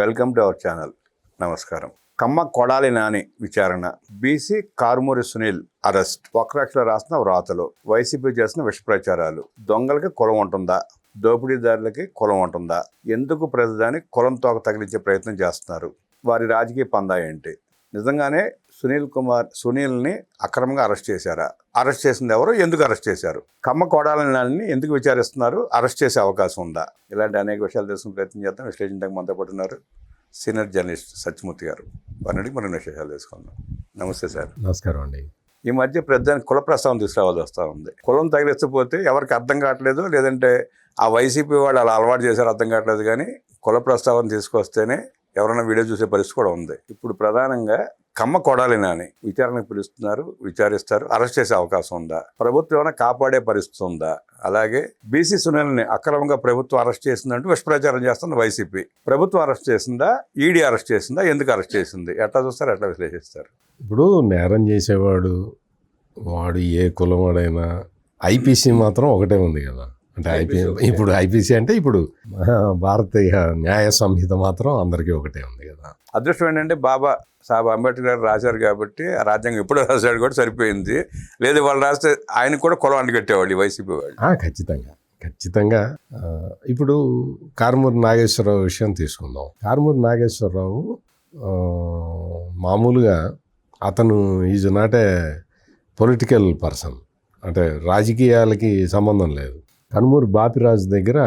Welcome to our channel. నమస్కారం. కమ్మ కొడాలి నాని విచారణ, BC Karumuri Sunil arrest, వక్రాక్షలో రాసిన వ్రాతలు, వైసీపీ చేసిన విషప్రచారాలు, దొంగలకి కులం ఉంటుందా, దోపిడీదారులకి కులం ఉంటుందా, ఎందుకు ప్రజాని కులం తోక తగిలించే ప్రయత్నం చేస్తున్నారు, వారి రాజకీయ పందా ఏంటి, నిజంగానే సునీల్ని అక్రమంగా అరెస్ట్ చేశారా, అరెస్ట్ చేసింది ఎవరు, ఎందుకు అరెస్ట్ చేశారు, కమ్మ కొడాలి నానిని ఎందుకు విచారిస్తున్నారు, అరెస్ట్ చేసే అవకాశం ఉందా, ఇలాంటి అనేక విషయాలు తెలుసుకునే ప్రయత్నం చేద్దాం. విశ్లేషించడానికి మనతో పాటు ఉన్నారు సీనియర్ జర్నలిస్ట్ సత్యమూర్తి గారు. వారిని మనం విశేషాలు తెలుసుకుందాం. నమస్తే సార్. నమస్కారం అండి. ఈ మధ్య ప్రధాని కుల ప్రస్తావన తీసుకురావాల్సి వస్తూ ఉంది. కులం తగిలించకపోతే ఎవరికి అర్థం కావట్లేదు, లేదంటే ఆ వైసీపీ వాళ్ళు అలా అలవాటు చేశారు అర్థం కావట్లేదు, కానీ కుల ప్రస్తావన తీసుకొస్తేనే ఎవరైనా వీడియో చూసే పరిస్థితి కూడా ఉంది. ఇప్పుడు ప్రధానంగా కమ్మ కొడాలి నాని విచారణకు పిలుస్తున్నారు, విచారిస్తారు, అరెస్ట్ చేసే అవకాశం ఉందా, ప్రభుత్వం ఏమైనా కాపాడే పరిస్థితి ఉందా, అలాగే బీసీ సునీల్ని అక్రమంగా ప్రభుత్వం అరెస్ట్ చేసిందంటూ విషప్రచారం చేస్తుంది వైసీపీ. ప్రభుత్వం అరెస్ట్ చేసిందా, ఈడీ అరెస్ట్ చేసిందా, ఎందుకు అరెస్ట్ చేసింది, ఎట్లా చూస్తారు, ఎట్లా విశ్లేషిస్తారు? ఇప్పుడు నేరం చేసేవాడు వాడు ఏ కులం వాడైనా ఐపీసీ మాత్రం ఒకటే ఉంది కదా. అంటే ఇప్పుడు ఐపీసీ అంటే ఇప్పుడు భారతీయ న్యాయ సంహిత మాత్రం అందరికీ ఒకటే ఉంది కదా. అదృష్టం ఏంటంటే బాబా సాహెబ్ అంబేద్కర్ గారు రాశారు కాబట్టి ఆ రాజ్యాంగం ఎప్పుడో రాశాడు కూడా సరిపోయింది. లేదు వాళ్ళు రాస్తే ఆయన కూడా కులం అంటుకట్టేవాళ్ళు ఈ వైసీపీ వాళ్ళు. ఖచ్చితంగా ఇప్పుడు కారుమూరి నాగేశ్వరరావు విషయం తీసుకుందాం. కారుమూరి నాగేశ్వరరావు మామూలుగా అతను is not a political person, అంటే రాజకీయాలకి సంబంధం లేదు. కనుమూరి బాపిరాజు దగ్గర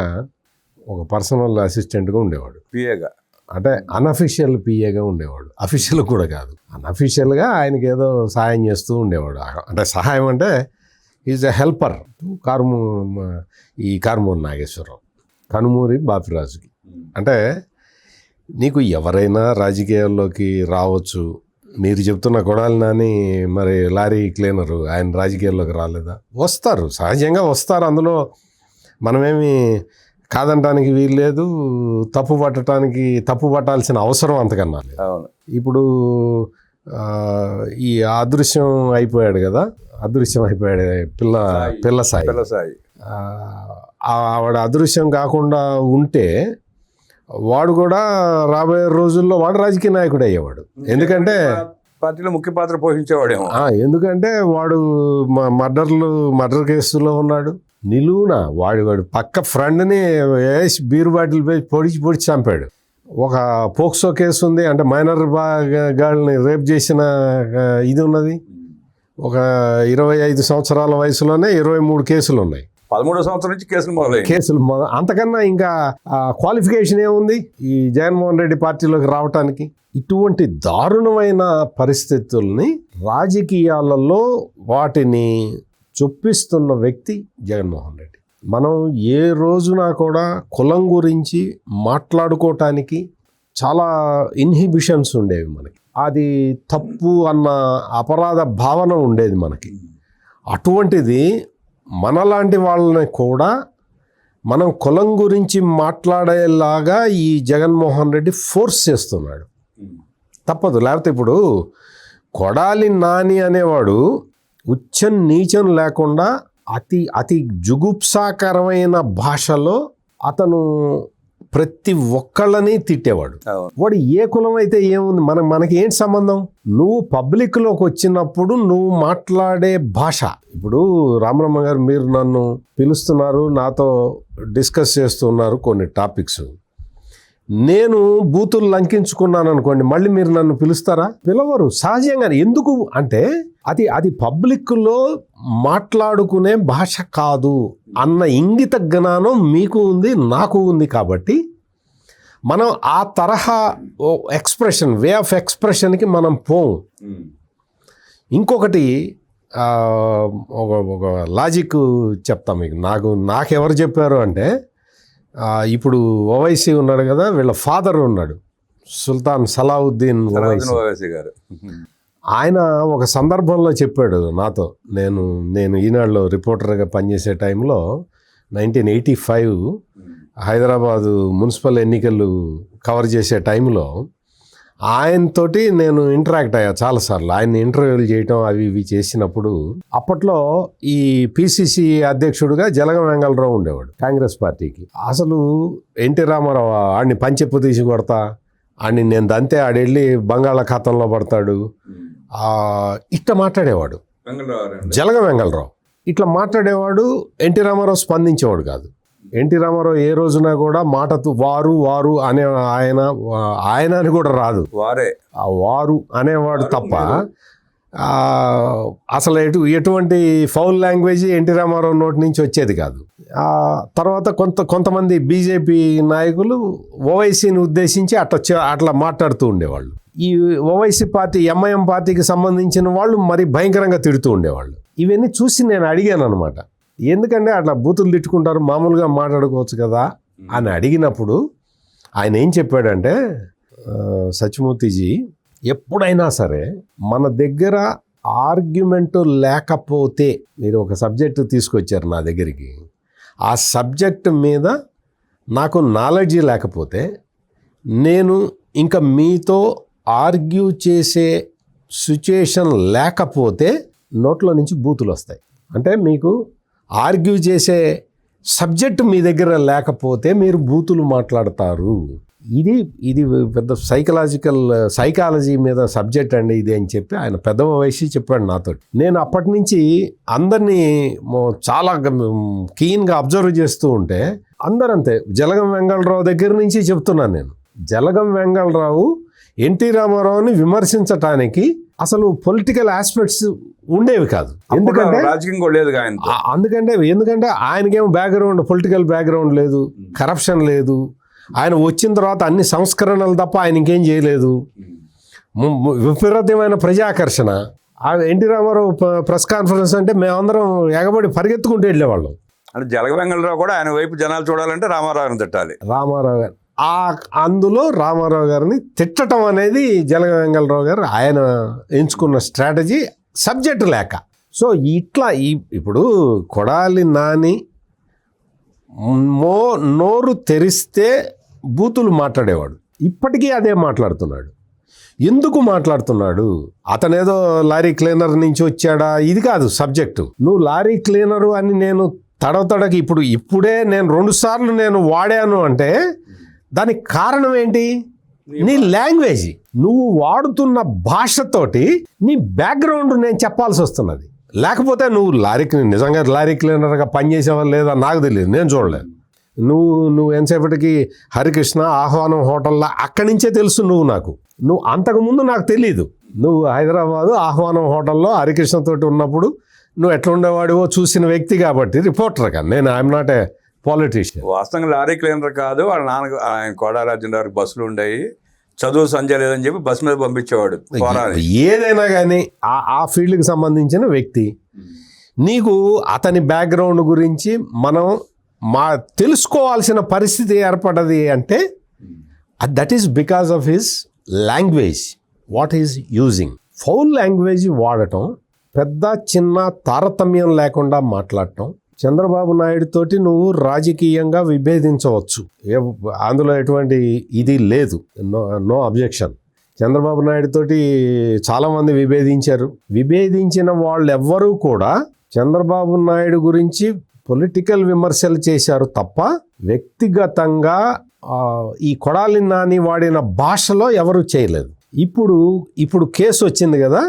ఒక పర్సనల్ అసిస్టెంట్గా ఉండేవాడు, పిఏగా, అంటే అన్అఫీషియల్ పిఏగా ఉండేవాడు. అఫీషియల్ కూడా కాదు, అన్అఫీషియల్గా ఆయనకి ఏదో సహాయం చేస్తూ ఉండేవాడు. అంటే సహాయం అంటే ఈజ్ ఎ హెల్పర్ ఈ కారుమూరి నాగేశ్వరరావు కనుమూరి బాపిరాజుకి. అంటే నీకు ఎవరైనా రాజకీయాల్లోకి రావచ్చు. మీరు చెప్తున్న కొడాలి నాని మరి లారీ క్లీనరు, ఆయన రాజకీయాల్లోకి రాలేదా? వస్తారు, సహజంగా వస్తారు. అందులో మనమేమి కాదంటానికి వీల్లేదు, తప్పు పట్టాల్సిన అవసరం అంతకన్నా లేదు. ఇప్పుడు ఈ అదృశ్యం అయిపోయాడు కదా, పిల్ల సాయి. ఆవిడ అదృశ్యం కాకుండా ఉంటే వాడు కూడా రాబోయే రోజుల్లో వాడు రాజకీయ నాయకుడు అయ్యేవాడు. ఎందుకంటే పార్టీలో ముఖ్య పాత్ర పోషించేవాడేమో. ఎందుకంటే వాడు మర్డర్ కేసులో ఉన్నాడు. నిలువున వాడు పక్క ఫ్రెండ్ని వేసి బీరు బాటిల్ పోయి పొడిచి చంపాడు. ఒక పోక్సో కేసు ఉంది, అంటే మైనర్ గాళ్ళని రేప్ చేసిన ఇది ఉన్నది. ఒక 25 సంవత్సరాల వయసులోనే 23 కేసులు ఉన్నాయి. 13 సంవత్సరం నుంచి కేసులు అంతకన్నా ఇంకా క్వాలిఫికేషన్ ఏముంది ఈ జగన్మోహన్ రెడ్డి పార్టీలోకి రావటానికి? ఇటువంటి దారుణమైన పరిస్థితుల్ని రాజకీయాలలో వాటిని చొప్పిస్తున్న వ్యక్తి జగన్మోహన్ రెడ్డి. మనం ఏ రోజున కూడా కులం గురించి మాట్లాడుకోవటానికి చాలా ఇన్హిబిషన్స్ ఉండేవి మనకి. అది తప్పు అన్న అపరాధ భావన ఉండేది మనకి. అటువంటిది మనలాంటి వాళ్ళని కూడా మనం కులం గురించి మాట్లాడేలాగా ఈ జగన్మోహన్ రెడ్డి ఫోర్స్ చేస్తున్నాడు. తప్పదు. లేకపోతే ఇప్పుడు కొడాలి నాని అనేవాడు ఉచ్చం నీచం లేకుండా అతి జుగుప్సాకరమైన భాషలో అతను ప్రతి ఒక్కళ్ళని తిట్టేవాడు. వాడు ఏ కులం అయితే ఏముంది, మనకి ఏంటి సంబంధం? నువ్వు పబ్లిక్లోకి వచ్చినప్పుడు నువ్వు మాట్లాడే భాష. ఇప్పుడు రామరమ్మ గారు, మీరు నన్ను పిలుస్తున్నారు, నాతో డిస్కస్ చేస్తున్నారు కొన్ని టాపిక్స్. నేను బూతులు లంకించుకున్నాను అనుకోండి, మళ్ళీ మీరు నన్ను పిలుస్తారా? పిలవరు సహజంగా. ఎందుకు అంటే అది పబ్లిక్లో మాట్లాడుకునే భాష కాదు అన్న ఇంగిత జ్ఞానం మీకు ఉంది, నాకు ఉంది. కాబట్టి మనం ఆ తరహా ఎక్స్ప్రెషన్, వే ఆఫ్ ఎక్స్ప్రెషన్కి మనం పోం. ఇంకొకటి ఒక లాజిక్ చెప్తాం మీకు. నాకెవరు చెప్పారు అంటే, ఇప్పుడు ఓవైసీ ఉన్నాడు కదా, వీళ్ళ ఫాదర్ ఉన్నాడు, సుల్తాన్ సలావుద్దీన్ ఓవైసీ గారు. ఆయన ఒక సందర్భంలో చెప్పాడు నాతో. నేను ఈనాడులో రిపోర్టర్గా పనిచేసే టైంలో 1985 హైదరాబాదు మున్సిపల్ ఎన్నికలు కవర్ చేసే టైంలో ఆయనతోటి నేను ఇంటరాక్ట్ అయ్యా చాలాసార్లు. ఆయన ఇంటర్వ్యూలు చేయటం అవి ఇవి చేసినప్పుడు, అప్పట్లో ఈ పిసిసి అధ్యక్షుడుగా జలగం వెంగళరావు ఉండేవాడు కాంగ్రెస్ పార్టీకి. అసలు ఎన్టీ రామారావు ఆడిని పంచెప్పు తీసి కొడతా, అని నేను దంతే ఆడెళ్ళి బంగాళాఖాతంలో పడతాడు, ఇట్లా మాట్లాడేవాడు జలగ వెంగళరావు. ఇట్లా మాట్లాడేవాడు. ఎన్టీ రామారావు స్పందించేవాడు కాదు. ఎన్టీ రామారావు ఏ రోజున కూడా మాటతో వారు అనే ఆయన అని కూడా రాదు, వారే ఆ వారు అనేవాడు తప్ప అసలు ఎటువంటి ఫౌల్ లాంగ్వేజ్ ఎన్టీ రామారావు నోటి నుంచి వచ్చేది కాదు. తర్వాత కొంతమంది బీజేపీ నాయకులు ఓవైసీని ఉద్దేశించి అట్లా మాట్లాడుతూ ఉండేవాళ్ళు. ఈ ఓవైసీ పార్టీ ఎంఐఎం పార్టీకి సంబంధించిన వాళ్ళు మరి భయంకరంగా తిడుతూ ఉండేవాళ్ళు. ఇవన్నీ చూసి నేను అడిగాను అనమాట, ఎందుకంటే అట్లా బూతులు తిట్టుకుంటారు, మామూలుగా మాట్లాడుకోవచ్చు కదా అని అడిగినప్పుడు ఆయన ఏం చెప్పాడంటే, సత్యమూర్తిజీ, ఎప్పుడైనా సరే మన దగ్గర ఆర్గ్యుమెంట్ లేకపోతే, మీరు ఒక సబ్జెక్టు తీసుకొచ్చారు నా దగ్గరికి, ఆ సబ్జెక్ట్ మీద నాకు నాలెడ్జీ లేకపోతే నేను ఇంకా మీతో ఆర్గ్యూ చేసే సిచ్యుయేషన్ లేకపోతే నోట్లో నుంచి బూతులు వస్తాయి. అంటే మీకు ఆర్గ్యూ చేసే సబ్జెక్ట్ మీ దగ్గర లేకపోతే మీరు బూతులు మాట్లాడతారు. ఇది పెద్ద సైకాలజీ మీద సబ్జెక్ట్ అండి ఇది అని చెప్పి ఆయన పెద్ద వయసు చెప్పాడు నాతో. నేను అప్పటి నుంచి అందరినీ చాలా కీన్గా అబ్జర్వ్ చేస్తూ ఉంటే అందరంతే. జలగం వెంగళరావు దగ్గర నుంచి చెప్తున్నాను నేను. జలగం వెంగళరావు ఎన్టీ రామారావుని విమర్శించటానికి అసలు పొలిటికల్ ఆస్పెక్ట్స్ ఉండేవి కాదు. ఎందుకంటే రాజకీయం లేదు, ఎందుకంటే ఆయనకేమో బ్యాక్గ్రౌండ్, పొలిటికల్ బ్యాక్గ్రౌండ్ లేదు, కరప్షన్ లేదు. ఆయన వచ్చిన తర్వాత అన్ని సంస్కరణలు తప్ప ఆయన ఇంకేం చేయలేదు. విపరీతమైన ప్రజాకర్షణ. ఎన్టీ రామారావు ప్రెస్ కాన్ఫరెన్స్ అంటే మేమందరం ఎగబడి పరిగెత్తుకుంటూ వెళ్ళేవాళ్ళం. అంటే జలగ వెంగళరావు కూడా ఆయన వైపు జనాలు చూడాలంటే రామారావుని తిట్టాలి. రామారావు గారు అందులో రామారావు గారిని తిట్టడం అనేది జలగ వెంగళరావు గారు ఆయన ఎంచుకున్న స్ట్రాటజీ, సబ్జెక్టు లేక. సో ఇట్లా ఇప్పుడు కొడాలి నాని నోరు తెరిస్తే బూతులు మాట్లాడేవాడు. ఇప్పటికీ అదే మాట్లాడుతున్నాడు. ఎందుకు మాట్లాడుతున్నాడు? అతనేదో లారీ క్లీనర్ నుంచి వచ్చాడా? ఇది కాదు సబ్జెక్టు. నువ్వు లారీ క్లీనరు అని నేను తడకి ఇప్పుడే నేను 2 సార్లు నేను వాడాను అంటే దానికి కారణం ఏంటి? నీ లాంగ్వేజ్, నువ్వు వాడుతున్న భాషతోటి నీ బ్యాక్గ్రౌండ్ నేను చెప్పాల్సి వస్తున్నది. లేకపోతే నువ్వు నిజంగా లారీ క్లీనర్గా పనిచేసేవా లేదా నాకు తెలియదు, నేను చూడలేదు. నువ్వు ఎంతసేపటికి హరికృష్ణ ఆహ్వానం హోటల్లో అక్కడి నుంచే తెలుసు నువ్వు అంతకుముందు నాకు తెలియదు. నువ్వు హైదరాబాదు ఆహ్వానం హోటల్లో హరికృష్ణతోటి ఉన్నప్పుడు నువ్వు ఎట్లా ఉండేవాడివో చూసిన వ్యక్తి కాబట్టి రిపోర్టర్ కానీ నేను ఐఎమ్ నాట్ ఏ పాలిటీషియన్. వాస్తవంగా లారీ క్లీనర్ కాదు, వాళ్ళ నాన్న ఆయన కోడారాజన్ గారికి బస్సులు ఉండేవి, చదువు సంజయ్ లేదని చెప్పి బస్సు మీద పంపించేవాడు. ఏదైనా కానీ ఆ ఫీల్డ్కి సంబంధించిన వ్యక్తి. నీకు అతని బ్యాక్గ్రౌండ్ గురించి మనం తెలుసుకోవాల్సిన పరిస్థితి ఏర్పడది అంటే that is because of his language, what is using. Foul language వాడటం, పెద్ద చిన్న తారతమ్యం లేకుండా మాట్లాడటం. చంద్రబాబు నాయుడు తోటి నువ్వు రాజకీయంగా విభేదించవచ్చు, అందులో ఎటువంటి ఇది లేదు, నో అబ్జెక్షన్. చంద్రబాబు నాయుడు తోటి చాలామంది విభేదించారు. విభేదించిన వాళ్ళు ఎవ్వరూ కూడా చంద్రబాబు నాయుడు గురించి పొలిటికల్ విమర్శలు చేశారు తప్ప వ్యక్తిగతంగా ఈ కొడాలి నాని వాడిన భాషలో ఎవరు చేయలేదు. ఇప్పుడు కేసు వచ్చింది కదా,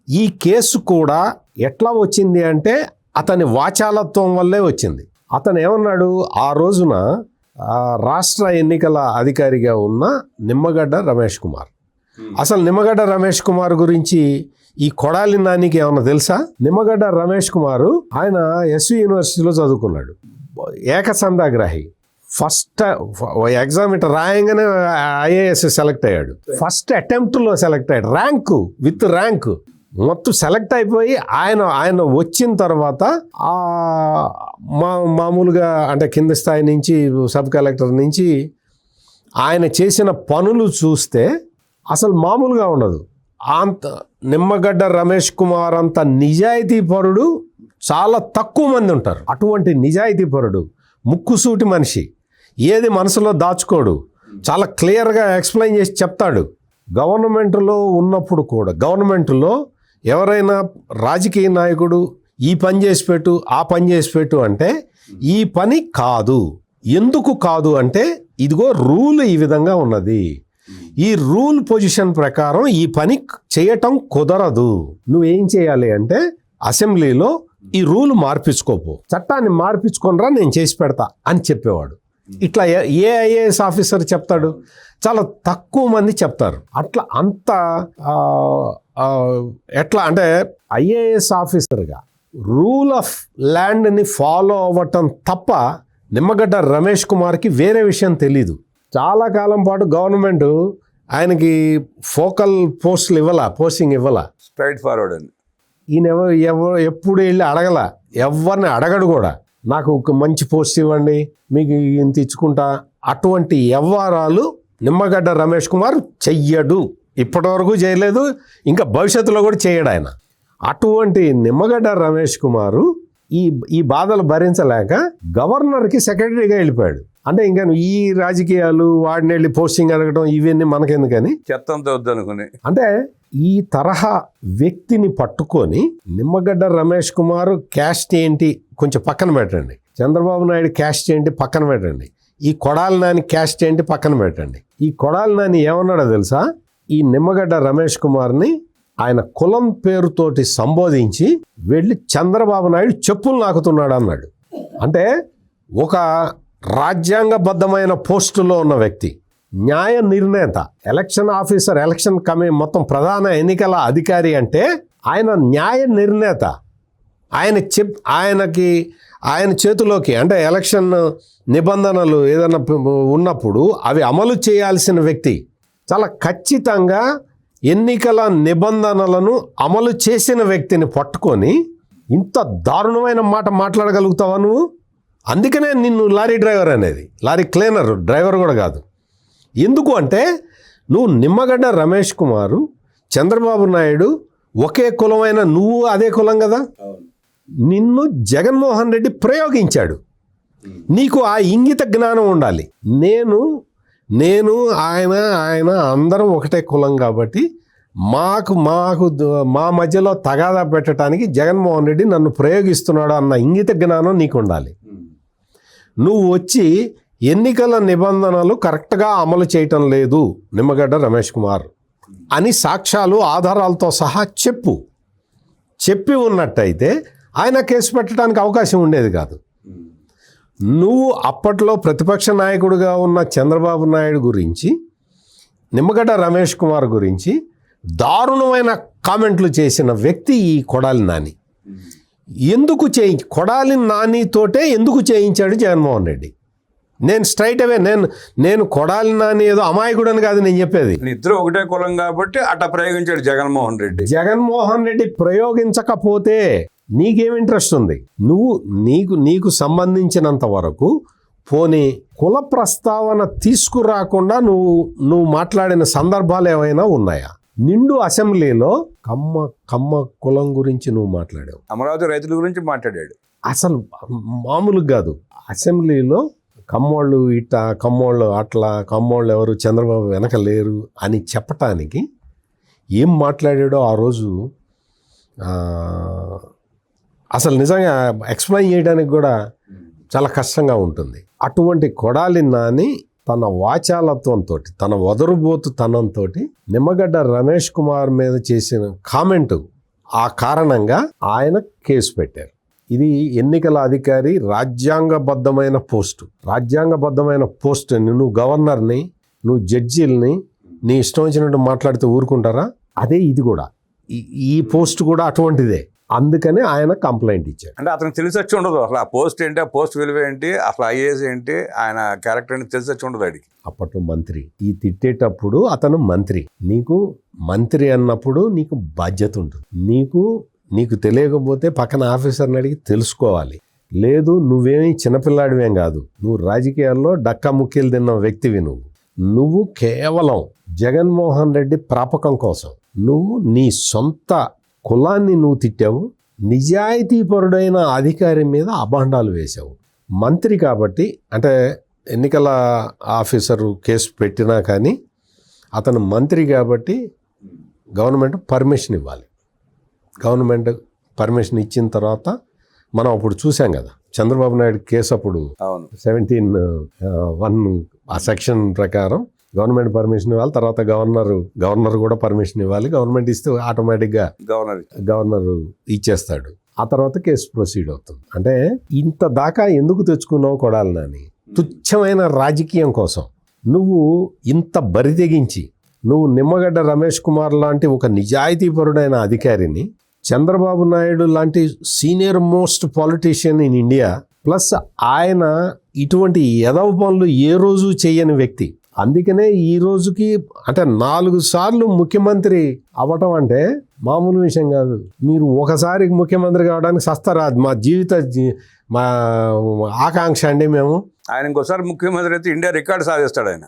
ఈ కేసు కూడా ఎట్లా వచ్చింది అంటే అతని వాచాలత్వం వల్లే వచ్చింది. అతను ఏమన్నాడు, ఆ రోజున రాష్ట్ర ఎన్నికల అధికారిగా ఉన్న నిమ్మగడ్డ రమేష్ కుమార్, అసలు నిమ్మగడ్డ రమేష్ కుమార్ గురించి ఈ కొడాలి నానికి ఏమన్నా తెలుసా? నిమ్మగడ్డ రమేష్ కుమారు ఆయన ఎస్వి యూనివర్సిటీలో చదువుకున్నాడు, ఏకసంధాగ్రాహి. ఫస్ట్ ఎగ్జామ్ ఇట్లా రాయంగానే ఐఏఎస్ సెలెక్ట్ అయ్యాడు. ఫస్ట్ అటెంప్ట్లో సెలెక్ట్ అయ్యాడు, ర్యాంకు విత్ ర్యాంకు మొత్తం సెలెక్ట్ అయిపోయి ఆయన వచ్చిన తర్వాత మామూలుగా అంటే కింద స్థాయి నుంచి సబ్ కలెక్టర్ నుంచి ఆయన చేసిన పనులు చూస్తే అసలు మామూలుగా ఉండదు. అంత నిమ్మగడ్డ రమేష్ కుమార్ అంత నిజాయితీపరుడు చాలా తక్కువ మంది ఉంటారు. అటువంటి నిజాయితీపరుడు, ముక్కుసూటి మనిషి, ఏది మనసులో దాచుకోడు, చాలా క్లియర్గా ఎక్స్ప్లెయిన్ చేసి చెప్తాడు. గవర్నమెంట్లో ఉన్నప్పుడు కూడా, గవర్నమెంట్లో ఎవరైనా రాజకీయ నాయకుడు ఈ పని చేసి పెట్టు ఆ పని చేసి పెట్టు అంటే ఈ పని కాదు. ఎందుకు కాదు అంటే ఇదిగో రూల్ ఈ విధంగా ఉన్నది, ఈ రూల్ పొజిషన్ ప్రకారం ఈ పని చేయటం కుదరదు. నువ్వేం చేయాలి అంటే అసెంబ్లీలో ఈ రూల్ మార్పించుకోపో, చట్టాన్ని మార్పించుకోనరా, నేను చేసి పెడతా అని చెప్పేవాడు. ఇట్లా ఏ ఐఏఎస్ ఆఫీసర్ చెప్తాడు? చాలా తక్కువ మంది చెప్తారు. అట్లా అంత ఎట్లా అంటే ఐఏఎస్ ఆఫీసర్గా రూల్ ఆఫ్ ల్యాండ్ని ఫాలో అవ్వటం తప్ప నిమ్మగడ్డ రమేష్ కుమార్కి వేరే విషయం తెలీదు. చాలా కాలం పాటు గవర్నమెంట్ ఆయనకి ఫోకల్ పోస్టింగ్ ఇవ్వాల. స్ట్రైట్ ఫార్వర్డ్ అండి. ఈయన ఎప్పుడు వెళ్ళి అడగల, ఎవరిని అడగడు కూడా. నాకు ఒక మంచి పోస్ట్ ఇవ్వండి, మీకు ఇంత ఇచ్చుకుంటా, అటువంటి వ్యవహారాలు నిమ్మగడ్డ రమేష్ కుమార్ చెయ్యడు. ఇప్పటివరకు చేయలేదు, ఇంకా భవిష్యత్తులో కూడా చేయడు ఆయన. అటువంటి నిమ్మగడ్డ రమేష్ కుమారు ఈ బాధలు భరించలేక గవర్నర్కి సెక్రటరీగా వెళ్ళిపోయాడు. అంటే ఇంకా ఈ రాజకీయాలు, వాడిని వెళ్ళి పోస్టింగ్ అడగడం ఇవన్నీ మనకెందుకని, చెత్తంతో వద్దనుకుని. అంటే ఈ తరహా వ్యక్తిని పట్టుకొని నిమ్మగడ్డ రమేష్ కుమార్ క్యాస్ట్ ఏంటి కొంచెం పక్కన పెట్టండి, చంద్రబాబు నాయుడు క్యాస్ట్ ఏంటి పక్కన పెట్టండి, ఈ కొడాలి నాని క్యాస్ట్ ఏంటి పక్కన పెట్టండి. ఈ కొడాలి నాని ఏమన్నాడో తెలుసా? ఈ నిమ్మగడ్డ రమేష్ కుమార్ని ఆయన కులం పేరుతోటి సంబోధించి వెళ్ళి చంద్రబాబు నాయుడు చెప్పులు నాకుతున్నాడు అన్నాడు. అంటే ఒక రాజ్యాంగబద్ధమైన పోస్టులో ఉన్న వ్యక్తి, న్యాయ నిర్ణేత, ఎలక్షన్ ఆఫీసర్, ఎలక్షన్ మొత్తం ప్రధాన ఎన్నికల అధికారి అంటే ఆయన న్యాయ నిర్ణేత. ఆయన చేతిలోకి అంటే ఎలక్షన్ నిబంధనలు ఏదైనా ఉన్నప్పుడు అవి అమలు చేయాల్సిన వ్యక్తి. చాలా ఖచ్చితంగా ఎన్నికల నిబంధనలను అమలు చేసిన వ్యక్తిని పట్టుకొని ఇంత దారుణమైన మాట మాట్లాడగలుగుతావా నువ్వు? అందుకనే నిన్ను లారీ డ్రైవర్ అనేది, లారీ క్లీనర్ డ్రైవర్ కూడా కాదు. ఎందుకు అంటే నువ్వు నిమ్మగడ్డ రమేష్ కుమారు, చంద్రబాబు నాయుడు ఒకే కులమైన నువ్వు అదే కులం కదా. నిన్ను జగన్మోహన్ రెడ్డి ప్రయోగించాడు. నీకు ఆ ఇంగిత జ్ఞానం ఉండాలి. నేను ఆయన అందరం ఒకటే కులం కాబట్టి మా మధ్యలో తగాదా పెట్టడానికి జగన్మోహన్ రెడ్డి నన్ను ప్రయోగిస్తున్నాడు అన్న ఇంగిత జ్ఞానం నీకు ఉండాలి. నువ్వు వచ్చి ఎన్నికల నిబంధనలు కరెక్ట్గా అమలు చేయటం లేదు నిమ్మగడ్డ రమేష్ కుమార్ అని సాక్ష్యాలు ఆధారాలతో సహా చెప్పి ఉన్నట్టయితే ఆయన కేసు పెట్టడానికి అవకాశం ఉండేది కాదు. నువ్వు అప్పట్లో ప్రతిపక్ష నాయకుడిగా ఉన్న చంద్రబాబు నాయుడు గురించి, నిమ్మగడ్డ రమేష్ కుమార్ గురించి దారుణమైన కామెంట్లు చేసిన వ్యక్తి ఈ కొడాలి నాని. కొడాలి నానితోటే ఎందుకు చేయించాడు జగన్మోహన్ రెడ్డి? నేను స్ట్రైట్ అవే నేను కొడాలి నాని ఏదో అమాయకుడని కాదు నేను చెప్పేది. ఇద్దరు ఒకటే కులం కాబట్టి అట్లా ప్రయోగించాడు జగన్మోహన్ రెడ్డి ప్రయోగించకపోతే నీకేం ఇంట్రెస్ట్ ఉంది? నీకు సంబంధించినంత వరకు పోనీ కుల ప్రస్తావన తీసుకురాకుండా నువ్వు మాట్లాడిన సందర్భాలు ఏమైనా ఉన్నాయా? నిండు అసెంబ్లీలో కమ్మ కులం గురించి నువ్వు మాట్లాడావు, అమరావతి రైతుల గురించి మాట్లాడాడు. అసలు మామూలుగా కాదు. అసెంబ్లీలో కమ్మోళ్ళు ఇట్లా, కమ్మోళ్ళు అట్లా, కమ్మోళ్ళు ఎవరు చంద్రబాబు వెనక లేరు అని చెప్పటానికి ఏం మాట్లాడాడో ఆ రోజు అసలు నిజంగా ఎక్స్ప్లెయిన్ చేయడానికి కూడా చాలా కష్టంగా ఉంటుంది. అటువంటి కొడాలి నాని తన వాచాలత్వంతో, తన వదరుబోతుతనంతో నిమ్మగడ్డ రమేష్ కుమార్ మీద చేసిన కామెంటు ఆ కారణంగా ఆయన కేసు పెట్టారు. ఇది ఎన్నికల అధికారి, రాజ్యాంగబద్ధమైన పోస్టు. నువ్వు గవర్నర్ని, నువ్వు జడ్జీలని నీ ఇష్టం వచ్చినట్టు మాట్లాడితే ఊరుకుంటారా? అదే ఇది కూడా, ఈ పోస్ట్ కూడా అటువంటిదే. అందుకని ఆయన కంప్లైంట్ ఇచ్చాడు. అంటే అతనికి తెలిసి వచ్చి ఉండదు అసలు ఆ పోస్ట్ ఏంటి, ఆ పోస్ట్ విలువ ఏంటి, అసలు ఐఏఎస్ ఏంటి, ఆయన క్యారెక్టర్ ఏంటి తెలిసి వచ్చి ఉండదు అడిగి. అప్పట్లో మంత్రి, ఈ తిట్టేటప్పుడు అతను మంత్రి. నీకు మంత్రి అన్నప్పుడు నీకు బాధ్యత ఉంటుంది. నీకు తెలియకపోతే పక్కన ఆఫీసర్ని అడిగి తెలుసుకోవాలి. లేదు, నువ్వేమీ చిన్నపిల్లాడివేం కాదు, నువ్వు రాజకీయాల్లో డక్కా ముక్కీలు తిన్న వ్యక్తివి. నువ్వు కేవలం జగన్మోహన్ రెడ్డి ప్రాపకం కోసం నువ్వు నీ సొంత కులాన్ని నువ్వు తిట్టావు. నిజాయితీపరుడైన అధికారి మీద అభాండాలు వేశావు. మంత్రి కాబట్టి, అంటే ఎన్నికల ఆఫీసరు కేసు పెట్టినా కానీ అతను మంత్రి కాబట్టి గవర్నమెంట్ పర్మిషన్ ఇవ్వాలి. గవర్నమెంట్ పర్మిషన్ ఇచ్చిన తర్వాత మనం అప్పుడు చూసాం కదా చంద్రబాబు నాయుడు కేసు అప్పుడు 17(1) ఆ సెక్షన్ ప్రకారం గవర్నమెంట్ పర్మిషన్ ఇవ్వాలి, తర్వాత గవర్నర్ కూడా పర్మిషన్ ఇవ్వాలి. గవర్నమెంట్ ఇస్తే ఆటోమేటిక్గా గవర్నర్ ఇచ్చేస్తాడు. ఆ తర్వాత కేసు ప్రొసీడ్ అవుతుంది. అంటే ఇంత దాకా ఎందుకు తెచ్చుకున్నావు కొడాలి నాని? తుచ్చమైన రాజకీయం కోసం నువ్వు ఇంత బరితెగించి నువ్వు నిమ్మగడ్డ రమేష్ కుమార్ లాంటి ఒక నిజాయితీపరుడైన అధికారిని, చంద్రబాబు నాయుడు లాంటి senior most politician in India, plus ఆయన ఇటువంటి ఎదవ పనులు ఏ రోజు చేయని వ్యక్తి. అందుకనే ఈ రోజుకి అంటే 4 సార్లు ముఖ్యమంత్రి అవ్వటం అంటే మామూలు విషయం కాదు. మీరు ఒకసారి ముఖ్యమంత్రి కావడానికి సస్తారా? మా ఆకాంక్ష అండి మేము. ఆయన ఇంకోసారి ముఖ్యమంత్రి అయితే ఇండియా రికార్డు సాధిస్తాడు ఆయన.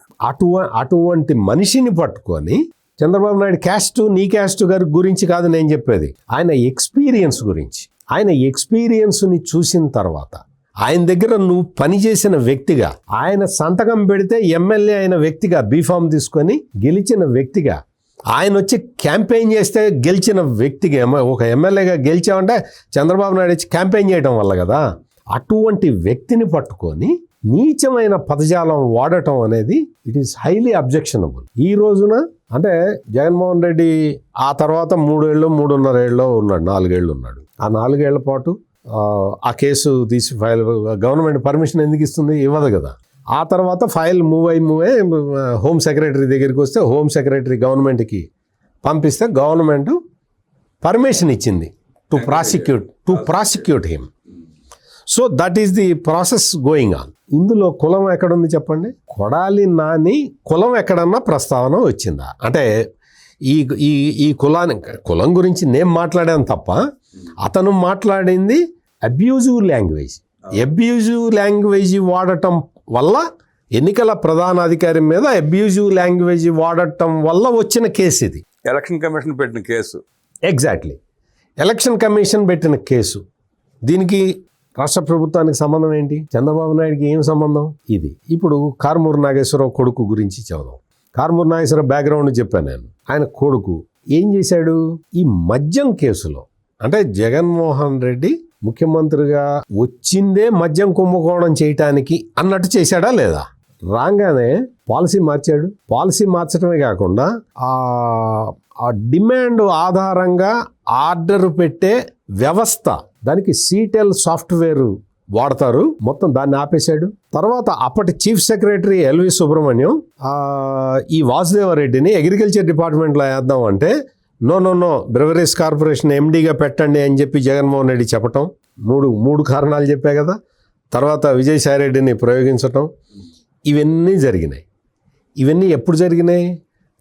అటువంటి మనిషిని పట్టుకొని చంద్రబాబు నాయుడు క్యాస్ట్, నీ క్యాస్ట్ గారి గురించి కాదు నేను చెప్పేది, ఆయన ఎక్స్పీరియన్స్ గురించి. ఆయన ఎక్స్పీరియన్స్ని చూసిన తర్వాత, ఆయన దగ్గర నువ్వు పనిచేసిన వ్యక్తిగా, ఆయన సంతకం పెడితే ఎమ్మెల్యే అయిన వ్యక్తిగా, బీఫామ్ తీసుకొని గెలిచిన వ్యక్తిగా, ఆయన వచ్చి క్యాంపెయిన్ చేస్తే గెలిచిన వ్యక్తిగా, ఒక ఎమ్మెల్యేగా గెలిచామంటే చంద్రబాబు నాయుడు వచ్చి క్యాంపెయిన్ చేయడం వల్ల కదా. అటువంటి వ్యక్తిని పట్టుకొని నీచమైన పదజాలం వాడటం అనేది ఇట్ ఈస్ హైలీ అబ్జెక్షనబుల్. ఈ రోజున అంటే జగన్మోహన్ రెడ్డి ఆ తర్వాత 3.5 ఏళ్ళలో ఉన్నాడు, 4 ఏళ్ళు ఉన్నాడు. ఆ 4 ఏళ్ల పాటు ఆ కేసు తీసి ఫైల్ గవర్నమెంట్ పర్మిషన్ ఎందుకు ఇస్తుంది? ఇవ్వదు కదా. ఆ తర్వాత ఫైల్ మూవ్ అయ్యి హోమ్ సెక్రటరీ దగ్గరికి వస్తే హోమ్ సెక్రటరీ గవర్నమెంట్కి పంపిస్తే గవర్నమెంట్ పర్మిషన్ ఇచ్చింది to prosecute him. So that is the process going on. ఇందులో కులం ఎక్కడుంది చెప్పండి? కొడాలి నాని కులం ఎక్కడన్నా ప్రస్తావన వచ్చిందా? అంటే ఈ కులం గురించి నేను మాట్లాడాను తప్ప అతను మాట్లాడింది అబ్యూజివ్ లాంగ్వేజ్ వాడటం వల్ల, ఎన్నికల ప్రధానాధికారి మీద అబ్యూజివ్ లాంగ్వేజ్ వాడటం వల్ల వచ్చిన కేసు ఇది. ఎలక్షన్ కమిషన్ పెట్టిన కేసు. ఎగ్జాక్ట్లీ, ఎలక్షన్ కమిషన్ పెట్టిన కేసు. దీనికి రాష్ట్ర ప్రభుత్వానికి సంబంధం ఏంటి? చంద్రబాబు నాయుడుకి ఏం సంబంధం? ఇది ఇప్పుడు కారుమూరి నాగేశ్వరరావు కొడుకు గురించి చదువు. కారుమూరి నాగేశ్వరరావు బ్యాక్గ్రౌండ్ చెప్పాను నేను. ఆయన కొడుకు ఏం చేశాడు? ఈ మద్యం కేసులో, అంటే జగన్మోహన్ రెడ్డి ముఖ్యమంత్రిగా వచ్చిందే మద్యం కుంభకోణం చేయటానికి అన్నట్టు చేశాడా లేదా? రాగానే పాలసీ మార్చాడు. పాలసీ మార్చడమే కాకుండా ఆ డిమాండ్ ఆధారంగా ఆర్డర్ పెట్టే వ్యవస్థ, దానికి సీటెల్ సాఫ్ట్వేర్ వాడతారు, మొత్తం దాన్ని ఆపేశాడు. తర్వాత అప్పటి చీఫ్ సెక్రటరీ ఎల్వి సుబ్రహ్మణ్యం ఈ వాసుదేవరెడ్డిని అగ్రికల్చర్ డిపార్ట్మెంట్లో వేద్దాం అంటే నో బ్రెవరీస్ కార్పొరేషన్ ఎండీగా పెట్టండి అని చెప్పి జగన్మోహన్ రెడ్డి చెప్పటం. మూడు కారణాలు చెప్పా కదా. తర్వాత విజయసాయి రెడ్డిని ప్రయోగించటం, ఇవన్నీ జరిగినాయి. ఇవన్నీ ఎప్పుడు జరిగినాయి?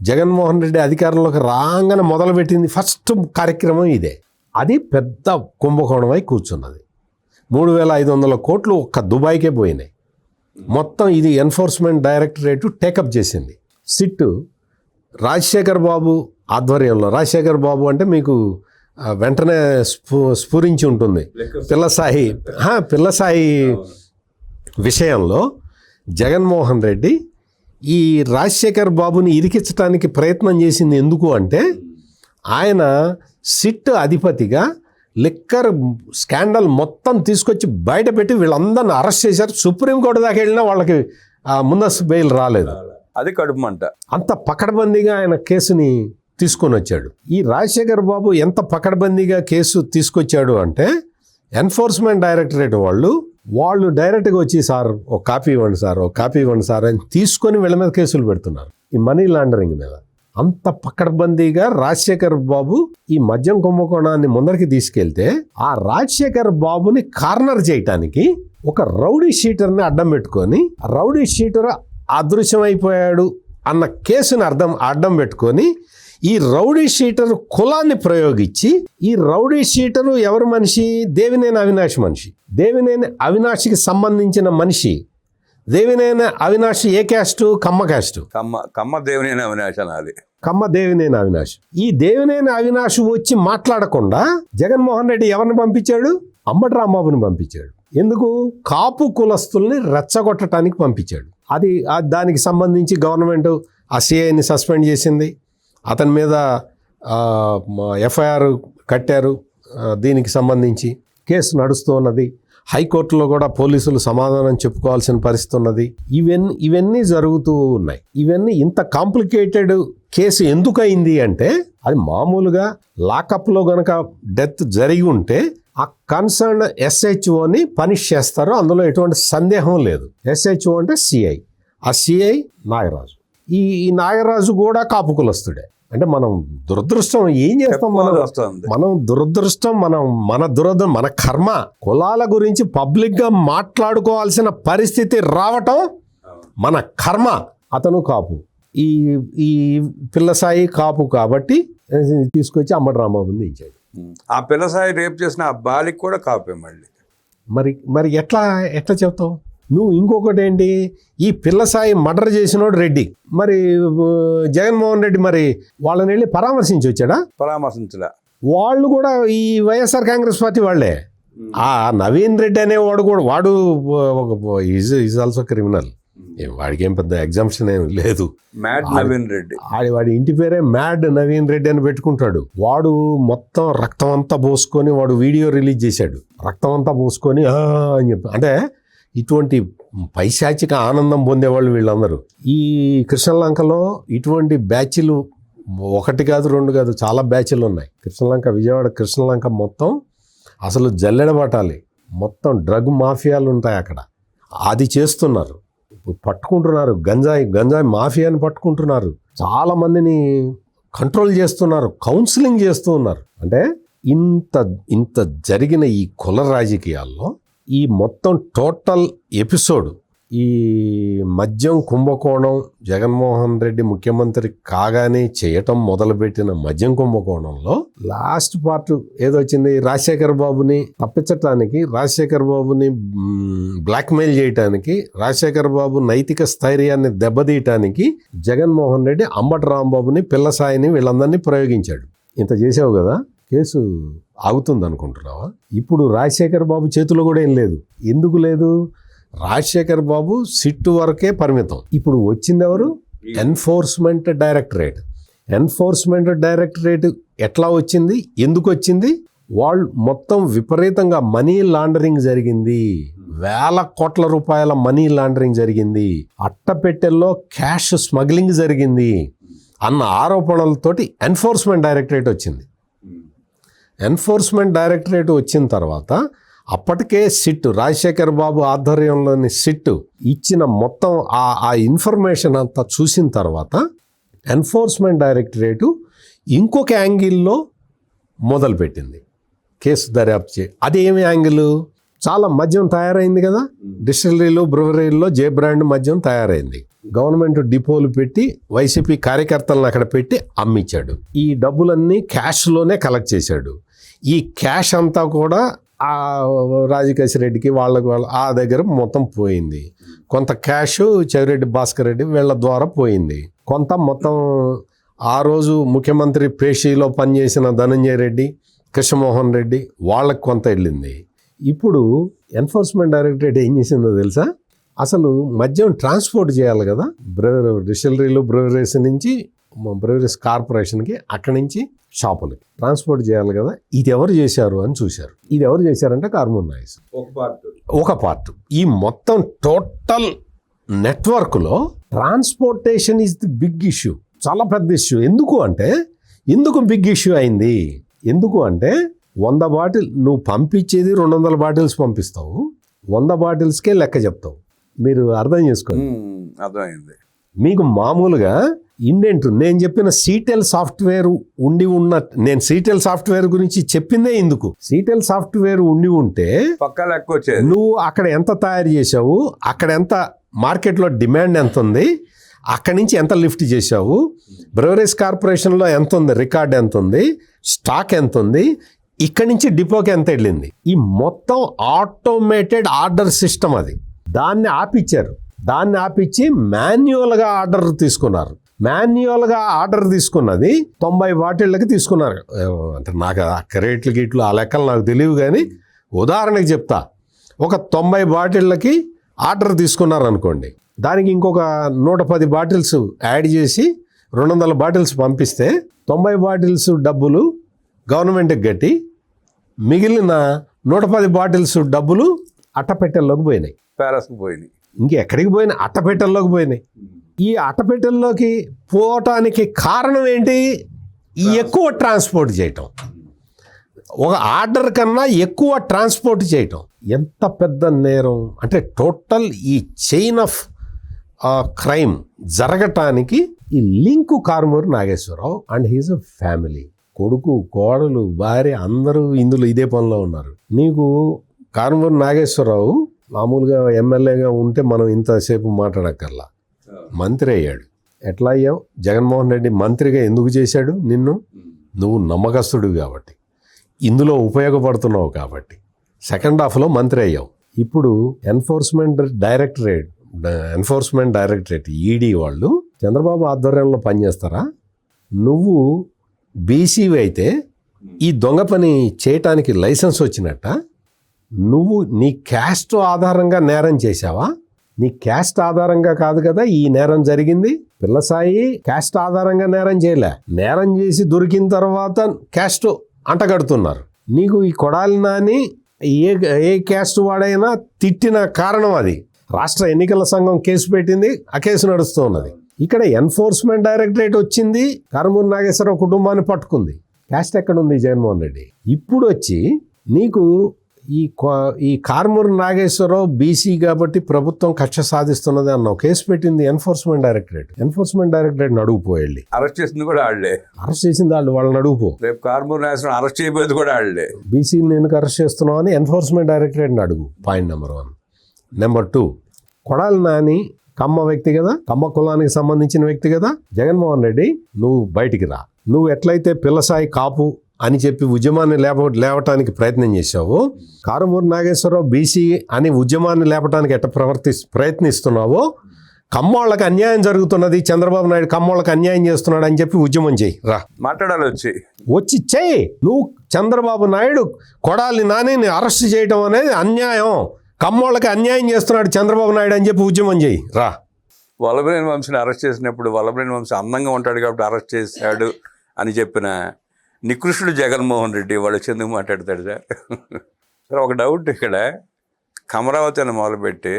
జగన్మోహన్ రెడ్డి అధికారంలోకి రాగానే మొదలుపెట్టింది ఫస్ట్ కార్యక్రమం ఇదే. అది పెద్ద కుంభకోణమై కూర్చున్నది. 3,500 కోట్లు ఒక్క దుబాయ్కే పోయినాయి. మొత్తం ఇది ఎన్ఫోర్స్మెంట్ డైరెక్టరేట్ టేకప్ చేసింది. సిట్ రాజశేఖర్ బాబు ఆధ్వర్యంలో, రాజశేఖర్ బాబు అంటే మీకు వెంటనే స్ఫురించి ఉంటుంది. పిల్లసాయి విషయంలో జగన్మోహన్ రెడ్డి ఈ రాజశేఖర్ బాబుని ఇరికించడానికి ప్రయత్నం చేసింది ఎందుకు అంటే, ఆయన సిట్ అధిపతిగా లిక్కర్ స్కాండల్ మొత్తం తీసుకొచ్చి బయట పెట్టి వీళ్ళందరిని అరెస్ట్ చేశారు. సుప్రీంకోర్టు దాకా వెళ్ళినా వాళ్ళకి ముందస్తు బెయిల్ రాలేదు. అది కడుపుమంట. అంత పకడ్బందీగా ఆయన కేసుని తీసుకొని వచ్చాడు. ఈ రాజశేఖర్ బాబు ఎంత పకడ్బందీగా కేసు తీసుకొచ్చాడు అంటే, ఎన్ఫోర్స్మెంట్ డైరెక్టరేట్ వాళ్ళు డైరెక్ట్గా వచ్చి సార్ ఒక కాపీ ఇవ్వండి సార్ అని తీసుకొని వీళ్ళ మీద కేసులు పెడుతున్నారు, ఈ మనీ లాండరింగ్ మీద. అంత పకడ్బందీగా రాజశేఖర్ బాబు ఈ మద్యం కుంభకోణాన్ని ముందరికి తీసుకెళ్తే, ఆ రాజశేఖర్ బాబుని కార్నర్ చేయటానికి ఒక రౌడీ షీటర్ని అడ్డం పెట్టుకొని, రౌడీ షీటర్ అదృశ్యమైపోయాడు అన్న కేసుని అడ్డం పెట్టుకొని, ఈ రౌడీ షీటర్ కులాన్ని ప్రయోగించి, ఈ రౌడీ షీటరు ఎవరి మనిషి? దేవినేని అవినాష్ మనిషి. దేవినేని అవినాష్కి సంబంధించిన మనిషి. దేవినేని అవినాష్ ఏ క్యాస్టు? కమ్మ క్యాస్టు. కమ్మ దేవినేని అవినాష్ అనాలి. కమ్మ దేవినేని అవినాష్. ఈ దేవినేని అవినాష్ వచ్చి మాట్లాడకుండా జగన్మోహన్ రెడ్డి ఎవరిని పంపించాడు? అంబటి రాంబాబుని పంపించాడు. ఎందుకు? కాపు కులస్తుల్ని రెచ్చగొట్టడానికి పంపించాడు. అది దానికి సంబంధించి గవర్నమెంట్ ఆ సిఐని సస్పెండ్ చేసింది. అతని మీద ఎఫ్ఐఆర్ కట్టారు. దీనికి సంబంధించి కేసు నడుస్తూ ఉన్నది. హైకోర్టులో కూడా పోలీసులు సమాధానం చెప్పుకోవాల్సిన పరిస్థితి ఉన్నది. ఇవన్నీ జరుగుతూ ఉన్నాయి. ఇవన్నీ ఇంత కాంప్లికేటెడ్ కేసు ఎందుకు అయింది అంటే, అది మామూలుగా లాకప్లో గనక డెత్ జరిగి ఉంటే ఆ కన్సర్న్ ఎస్హెచ్ఓని పనిష్ చేస్తారు, అందులో ఎటువంటి సందేహం లేదు. ఎస్హెచ్ఓ అంటే సిఐ, ఆ సిఐ నాగరాజు. ఈ నాగరాజు కూడా కాపు కులస్తుడే. అంటే మనం దురదృష్టం ఏం చేస్తాం, మనం దురదృష్టం, మన కర్మ. కులాల గురించి పబ్లిక్ గా మాట్లాడుకోవాల్సిన పరిస్థితి రావటం మన కర్మ. అతను కాపు, ఈ పిల్లసాయి కాపు కాబట్టి తీసుకొచ్చి అంబటి రాంబాబుని ఇచ్చాడు. ఆ పిల్లసాయి రేపు చేసిన ఆ బాలికి కూడా కాపే మళ్ళీ. మరి ఎట్లా చెప్తావు నువ్వు? ఇంకొకటి ఏంటి, ఈ పిల్లసాయి మర్డర్ చేసినోడు రెడ్డి, మరి జగన్మోహన్ రెడ్డి మరి వాళ్ళని వెళ్ళి పరామర్శించి వచ్చాడా? పరామర్శించలే. వాళ్ళు కూడా ఈ వైఎస్ఆర్ కాంగ్రెస్ పార్టీ వాళ్ళే. ఆ నవీన్ రెడ్డి అనేవాడు కూడా, వాడు ఈజ్ ఆల్సో క్రిమినల్. వాడికి ఏం పెద్ద ఎగ్జామ్షన్ ఏం లేదు. మ్యాడ్ నవీన్ రెడ్డి, వాడి ఇంటి పేరే మ్యాడ్ నవీన్ రెడ్డి అని పెట్టుకుంటాడు. వాడు మొత్తం రక్తం అంతా పోసుకొని వాడు వీడియో రిలీజ్ చేశాడు. రక్తం అంతా పోసుకొని అని చెప్పి, అంటే ఇటువంటి పైశాచిక ఆనందం పొందేవాళ్ళు వీళ్ళందరూ. ఈ కృష్ణలంకలో ఇటువంటి బ్యాచ్లు ఒకటి కాదు, రెండు కాదు, చాలా బ్యాచ్లు ఉన్నాయి. కృష్ణలంక, విజయవాడ కృష్ణలంక మొత్తం అసలు జల్లెడబట్టాలి. మొత్తం డ్రగ్ మాఫియాలు ఉంటాయి అక్కడ. అది చేస్తున్నారు, పట్టుకుంటున్నారు. గంజాయి మాఫియాని పట్టుకుంటున్నారు. చాలా మందిని కంట్రోల్ చేస్తున్నారు, కౌన్సిలింగ్ చేస్తూ ఉన్నారు. అంటే ఇంత జరిగిన ఈ కుల రాజకీయాల్లో ఈ మొత్తం టోటల్ ఎపిసోడ్, ఈ మద్యం కుంభకోణం, జగన్మోహన్ రెడ్డి ముఖ్యమంత్రి కాగానే చేయటం మొదలుపెట్టిన మద్యం కుంభకోణంలో లాస్ట్ పార్ట్ ఏదో వచ్చింది, రాజశేఖర్ బాబుని తప్పించటానికి, రాజశేఖర్ బాబుని బ్లాక్మెయిల్ చేయటానికి, రాజశేఖర్ బాబు నైతిక స్థైర్యాన్ని దెబ్బతీయటానికి జగన్మోహన్ రెడ్డి అంబటి రాంబాబుని, పిల్లసాయిని, వీళ్ళందరినీ ప్రయోగించాడు. ఇంత చేసావు కదా, కేసు ఆగుతుంది అనుకుంటున్నావా? ఇప్పుడు రాజశేఖర్ బాబు చేతిలో కూడా ఏం లేదు. ఎందుకు లేదు? రాజశేఖర్ బాబు సిట్టు వరకే పరిమితం. ఇప్పుడు వచ్చింది ఎవరు? Enforcement directorate. ఎన్ఫోర్స్మెంట్ డైరెక్టరేట్ ఎట్లా వచ్చింది, ఎందుకు వచ్చింది? వాళ్ళు మొత్తం విపరీతంగా మనీ లాండరింగ్ జరిగింది, వేల కోట్ల రూపాయల మనీ లాండరింగ్ జరిగింది, అట్టపెట్టెల్లో క్యాష్ స్మగ్లింగ్ జరిగింది అన్న ఆరోపణలతోటి ఎన్ఫోర్స్మెంట్ డైరెక్టరేట్ వచ్చింది. ఎన్ఫోర్స్మెంట్ డైరెక్టరేట్ వచ్చిన తర్వాత అప్పటికే సిట్, రాజశేఖర్ బాబు ఆధ్వర్యంలోని సిట్ ఇచ్చిన మొత్తం ఆ ఇన్ఫర్మేషన్ అంతా చూసిన తర్వాత ఎన్ఫోర్స్మెంట్ డైరెక్టరేటు ఇంకొక యాంగిల్లో మొదలుపెట్టింది కేసు దర్యాప్తు అది ఏమి యాంగిల్? చాలా మద్యం తయారైంది కదా, డిస్టిలరీలు, బ్రూవరీల్లో జే బ్రాండ్ మద్యం తయారైంది. గవర్నమెంట్ డిపోలు పెట్టి వైసీపీ కార్యకర్తలను అక్కడ పెట్టి అమ్మించాడు. ఈ డబ్బులన్నీ క్యాష్లోనే కలెక్ట్ చేశాడు. ఈ క్యాష్ అంతా కూడా ఆ రాజకేశ్ రెడ్డికి వాళ్ళ ఆ దగ్గర మొత్తం పోయింది. కొంత క్యాష్ చెవిరెడ్డి భాస్కర్ రెడ్డి వీళ్ళ ద్వారా పోయింది. కొంత మొత్తం ఆ రోజు ముఖ్యమంత్రి పేషీలో పనిచేసిన ధనంజయ రెడ్డి, కృష్ణమోహన్ రెడ్డి వాళ్ళకి కొంత వెళ్ళింది. ఇప్పుడు ఎన్ఫోర్స్మెంట్ డైరెక్టరేట్ ఏం చేసిందో తెలుసా? అసలు మద్యం ట్రాన్స్పోర్ట్ చేయాలి కదా, డిస్టిలరీలు, బ్రూవరీస్ నుంచి బ్రూవరీస్ కార్పొరేషన్కి, అక్కడి నుంచి షాపులకి ట్రాన్స్పోర్ట్ చేయాలి కదా. ఇది ఎవరు చేశారు అని చూశారు. ఇది ఎవరు చేశారంటే కార్బన్ నాయిస్ ఒక పార్ట్. ఈ మొత్తం టోటల్ నెట్వర్క్లో transportation is the big issue, చాలా పెద్ద ఇష్యూ. ఎందుకు బిగ్ ఇష్యూ అయింది? ఎందుకు అంటే 100 బాటిల్ నువ్వు పంపించేది 200 బాటిల్స్ పంపిస్తావు, 100 బాటిల్స్కే లెక్క చెప్తావు. మీరు అర్థం చేసుకోండి. అర్థమైంది. మీకు మామూలుగా ఇండెంట్, నేను చెప్పిన సీటెల్ సాఫ్ట్వేర్ నేను సీటెల్ సాఫ్ట్వేర్ గురించి చెప్పిందే ఇందుకు. సీటెల్ సాఫ్ట్వేర్ ఉంటే పక్కా లెక్క వచ్చేది. నువ్వు అక్కడ ఎంత తయారు చేసావు, అక్కడ ఎంత మార్కెట్లో డిమాండ్ ఎంత ఉంది, అక్కడి నుంచి ఎంత లిఫ్ట్ చేసావు, బ్రూవరీస్ కార్పొరేషన్లో ఎంత ఉంది, రికార్డ్ ఎంత ఉంది, స్టాక్ ఎంత ఉంది, ఇక్కడి నుంచి డిపోకి ఎంత వెళ్ళింది. ఈ మొత్తం ఆటోమేటెడ్ ఆర్డర్ సిస్టమ్ అది. దాన్ని ఆపిచ్చి మాన్యువల్గా ఆర్డర్ తీసుకున్నారు. మాన్యువల్గా ఆర్డర్ తీసుకున్నది 90 బాటిళ్ళకి తీసుకున్నారు. అంటే నాకు రేట్లు గిట్లు ఆ లెక్కలు నాకు తెలియవు, కానీ ఉదాహరణకి చెప్తా. ఒక 90 బాటిళ్ళకి ఆర్డర్ తీసుకున్నారు అనుకోండి, దానికి ఇంకొక 110 బాటిల్స్ యాడ్ చేసి 200 బాటిల్స్ పంపిస్తే 90 బాటిల్స్ డబ్బులు గవర్నమెంట్కి కట్టి మిగిలిన 110 బాటిల్స్ డబ్బులు అట్టపెట్టెల్లోకి పోయినాయి. ప్యాలెస్కి పోయినాయి. ఇంకెక్కడికి పోయినాయి? అట్టపెట్టెల్లోకి పోయినాయి. ఈ అట్టపెట్టెల్లోకి పోవటానికి కారణం ఏంటి? ఎక్కువ ట్రాన్స్పోర్ట్ చేయటం, ఒక ఆర్డర్ కన్నా ఎక్కువ ట్రాన్స్పోర్ట్ చేయటం. ఎంత పెద్ద నేరం అంటే టోటల్ ఈ చైన్ ఆఫ్ క్రైమ్ జరగటానికి ఈ link Karumuri Nageswararao and his a family. కొడుకు, కోడలు, భార్య అందరూ ఇందులో ఇదే పనిలో ఉన్నారు. నీకు కారుమూరి నాగేశ్వరరావు మామూలుగా ఎమ్మెల్యేగా ఉంటే మనం ఇంతసేపు మాట్లాడక్కర్లా, మంత్రి అయ్యాడు. ఎట్లా అయ్యావు? జగన్మోహన్ రెడ్డి మంత్రిగా ఎందుకు చేశాడు నిన్ను? నువ్వు నమ్మకస్తుడివి కాబట్టి, ఇందులో ఉపయోగపడుతున్నావు కాబట్టి సెకండ్ హాఫ్లో మంత్రి అయ్యావు. ఇప్పుడు ఎన్ఫోర్స్మెంట్ డైరెక్టరేట్ ఈడీ వాళ్ళు చంద్రబాబు ఆధ్వర్యంలో పనిచేస్తారా? నువ్వు బీసీవి అయితే ఈ దొంగ పని చేయటానికి లైసెన్స్ వచ్చినట్ట? నువ్వు నీ క్యాస్ట్ ఆధారంగా నేరం చేశావా? నీ క్యాస్ట్ ఆధారంగా కాదు కదా ఈ నేరం జరిగింది. పిల్లసాయి క్యాస్ట్ ఆధారంగా నేరం చేయలే, నేరం చేసి దొరికిన తర్వాత క్యాస్ట్ అంటగడుతున్నారు. నీకు ఈ కొడాలి నాని ఏ క్యాస్ట్ వాడైనా తిట్టిన కారణం అది. రాష్ట్ర ఎన్నికల సంఘం కేసు పెట్టింది, ఆ కేసు నడుస్తూ ఉన్నది. ఇక్కడ ఎన్ఫోర్స్మెంట్ డైరెక్టరేట్ వచ్చింది, కారుమూరి నాగేశ్వరరావు కుటుంబాన్ని పట్టుకుంది. క్యాస్ట్ ఎక్కడుంది జగన్మోహన్ రెడ్డి? ఇప్పుడు వచ్చి నీకు ఈ కారుమూరి నాగేశ్వరరావు బీసీ కాబట్టి ప్రభుత్వం కక్ష సాధిస్తున్నది అన్నావు. కేసు పెట్టింది ఎన్ఫోర్స్మెంట్ డైరెక్టరేట్ అడుగుపోయాళ్ళి. అరెస్ట్ చేసింది కూడా వాళ్ళే. అరెస్ట్ చేసింది వాళ్ళని అడుగుపో. రేపు కారుమూరి నాగేశ్వరరావు అరెస్ట్ చేయబోయేది కూడా వాళ్ళే. బీసీని ఎందుకు అరెస్ట్ చేస్తున్నావు అని ఎన్ఫోర్స్మెంట్ డైరెక్టరేట్ని అడుగు. Point number 1. Number 2, Kodali Nani Kamma వ్యక్తి కదా, కమ్మ కులానికి సంబంధించిన వ్యక్తి కదా. జగన్మోహన్ రెడ్డి నువ్వు బయటికి రా. నువ్వు ఎట్లయితే పిల్లసాయి కాపు అని చెప్పి ఉద్యమాన్ని లేవటానికి ప్రయత్నం చేశావో, కారుమూరి నాగేశ్వరరావు బీసీ అని ఉద్యమాన్ని లేపటానికి ఎట్ట ప్రయత్నిస్తున్నావో, కమ్మోళ్ళకి అన్యాయం జరుగుతున్నది, చంద్రబాబు నాయుడు కమ్మోళ్ళకి అన్యాయం చేస్తున్నాడు అని చెప్పి ఉద్యమం చేయి. రా, మాట్లాడాలి, వచ్చి చెయ్యి. నువ్వు చంద్రబాబు నాయుడు కొడాలి నానిని అరెస్ట్ చేయడం అనేది అన్యాయం, కమ్మోళ్ళకి అన్యాయం చేస్తున్నాడు చంద్రబాబు నాయుడు అని చెప్పి ఉద్యమం చేయి. రా. వల్లభనేని వంశీని అరెస్ట్ చేసినప్పుడు వల్లభనేని వంశీ అందంగా ఉంటాడు కాబట్టి అరెస్ట్ చేశాడు అని చెప్పిన నికృష్టుడు జగన్మోహన్ రెడ్డి వాడు చెందుకు మాట్లాడతాడు సార్. ఒక డౌట్ ఇక్కడ, అమరావతి అని మొదలుపెట్టి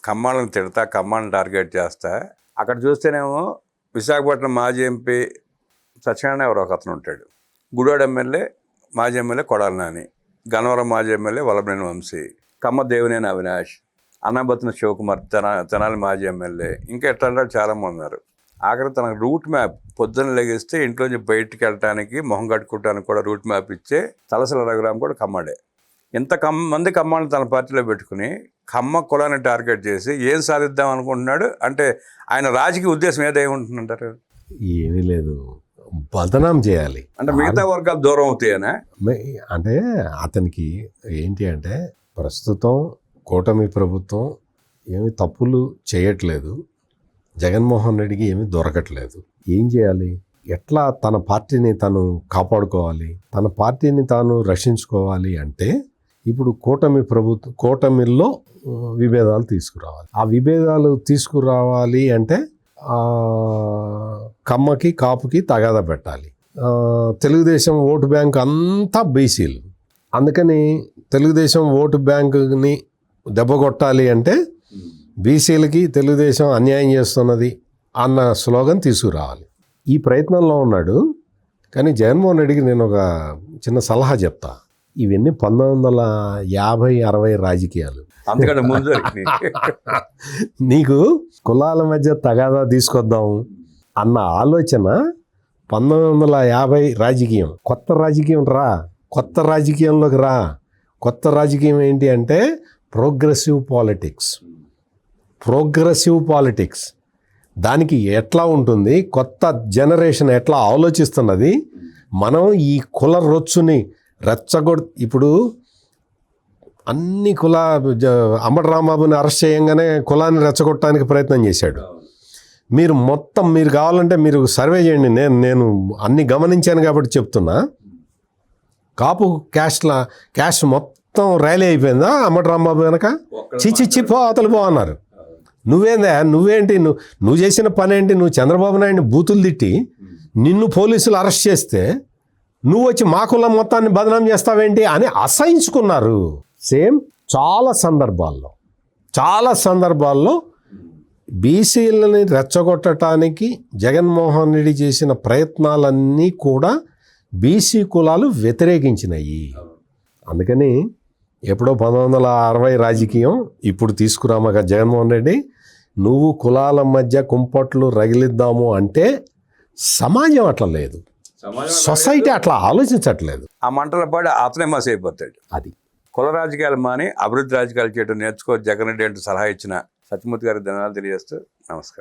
కమ్మాళ్ళని తిడతా, కమ్మాళ్ళని టార్గెట్ చేస్తా, అక్కడ చూస్తేనేమో విశాఖపట్నం మాజీ ఎంపీ సత్యనారాయణ ఎవరో ఒక అతను ఉంటాడు, గుడివాడ ఎమ్మెల్యే మాజీ ఎమ్మెల్యే కొడాలి నాని, గన్నవరం మాజీ ఎమ్మెల్యే వల్లభనేని వంశీ, కమ్మ దేవినేని అవినాష్, అన్నబత్తున శివకుమార్ తెనాలి మాజీ ఎమ్మెల్యే, ఇంకా ఎట్లా చాలామంది ఉన్నారు. ఆఖరి తన రూట్ మ్యాప్ పొద్దున్న లెగిస్తే ఇంట్లోంచి బయటికి వెళ్ళటానికి మొహం కట్టుకోవడానికి కూడా రూట్ మ్యాప్ ఇచ్చే తలసల రఘురామ్ కూడా కమ్మడే. ఇంత మంది కమ్మల్ని తన పార్టీలో పెట్టుకుని కమ్మ కులాన్ని టార్గెట్ చేసి ఏం సాధిద్దాం అనుకుంటున్నాడు అంటే ఆయన రాజకీయ ఉద్దేశం ఏదేముంటుందంటారు? ఏమీ లేదు, బదనాం చేయాలి అంటే మిగతా వర్గాలు దూరం అవుతాయనా? అంటే అతనికి ఏంటి అంటే ప్రస్తుతం కూటమి ప్రభుత్వం ఏమి తప్పులు చేయట్లేదు, జగన్మోహన్ రెడ్డికి ఏమీ దొరకట్లేదు. ఏం చేయాలి? ఎట్లా తన పార్టీని తను కాపాడుకోవాలి, తన పార్టీని తాను రక్షించుకోవాలి అంటే ఇప్పుడు కూటమిలో విభేదాలు తీసుకురావాలి. ఆ విభేదాలు తీసుకురావాలి అంటే కమ్మకి కాపుకి తగాదా పెట్టాలి. తెలుగుదేశం ఓటు బ్యాంక్ అంతా బీసీలు, అందుకని తెలుగుదేశం ఓటు బ్యాంకుని దెబ్బకొట్టాలి అంటే బీసీలకి తెలుగుదేశం అన్యాయం చేస్తున్నది అన్న స్లోగన్ తీసుకురావాలి. ఈ ప్రయత్నంలో ఉన్నాడు. కానీ జగన్మోహన్ రెడ్డికి నేను ఒక చిన్న సలహా చెప్తా. ఇవన్నీ 1950-60 రాజకీయాలు. అందుకని ముందు నీకు కులాల మధ్య తగాదా తీసుకొద్దాం అన్న ఆలోచన 1950 రాజకీయం. కొత్త రాజకీయం రా, కొత్త రాజకీయంలోకి రా. కొత్త రాజకీయం ఏంటి అంటే ప్రోగ్రెసివ్ పాలిటిక్స్. దానికి ఎట్లా ఉంటుంది, కొత్త జనరేషన్ ఎట్లా ఆలోచిస్తున్నది, మనం ఈ కుల రొచ్చుని ఇప్పుడు అన్ని అంబటి రాంబాబుని అరెస్ట్ చేయంగానే కులాన్ని రెచ్చగొట్టడానికి ప్రయత్నం చేశాడు. మీరు కావాలంటే మీరు సర్వే చేయండి, నేను అన్ని గమనించాను కాబట్టి చెప్తున్నా. కాపు క్యాస్ట్ మొత్తం ర్యాలీ అయిపోయిందా అంబటి రాంబాబు వెనక? చిచ్చి పో అవతల పో అన్నారు. నువ్వేంటి నువ్వు చేసిన పని ఏంటి? నువ్వు చంద్రబాబు నాయుడిని బూతులు తిట్టి నిన్ను పోలీసులు అరెస్ట్ చేస్తే నువ్వు వచ్చి మా కులం మొత్తాన్ని బదనాం చేస్తావేంటి అని అసహించుకున్నారు. సేమ్ చాలా సందర్భాల్లో బీసీలని రెచ్చగొట్టడానికి జగన్మోహన్ రెడ్డి చేసిన ప్రయత్నాలన్నీ కూడా బీసీ కులాలు వ్యతిరేకించినాయి. అందుకని ఎప్పుడో 1960 రాజకీయం ఇప్పుడు తీసుకురామక జగన్మోహన్ రెడ్డి, నువ్వు కులాల మధ్య కుంపట్లు రగిలిద్దాము అంటే సమాజం అట్లా లేదు, సొసైటీ అట్లా ఆలోచించట్లేదు. ఆ మంటల పాడి అతనే మస్ అయిపోతాడు. అది కుల రాజకీయాలు మాని అభివృద్ధి రాజకీయాలు చేయడం నేర్చుకో జగన్ రెడ్డి అంటూ సలహా ఇచ్చిన సత్యమూర్తి గారికి ధన్యవాదాలు తెలియజేస్తూ నమస్కారం.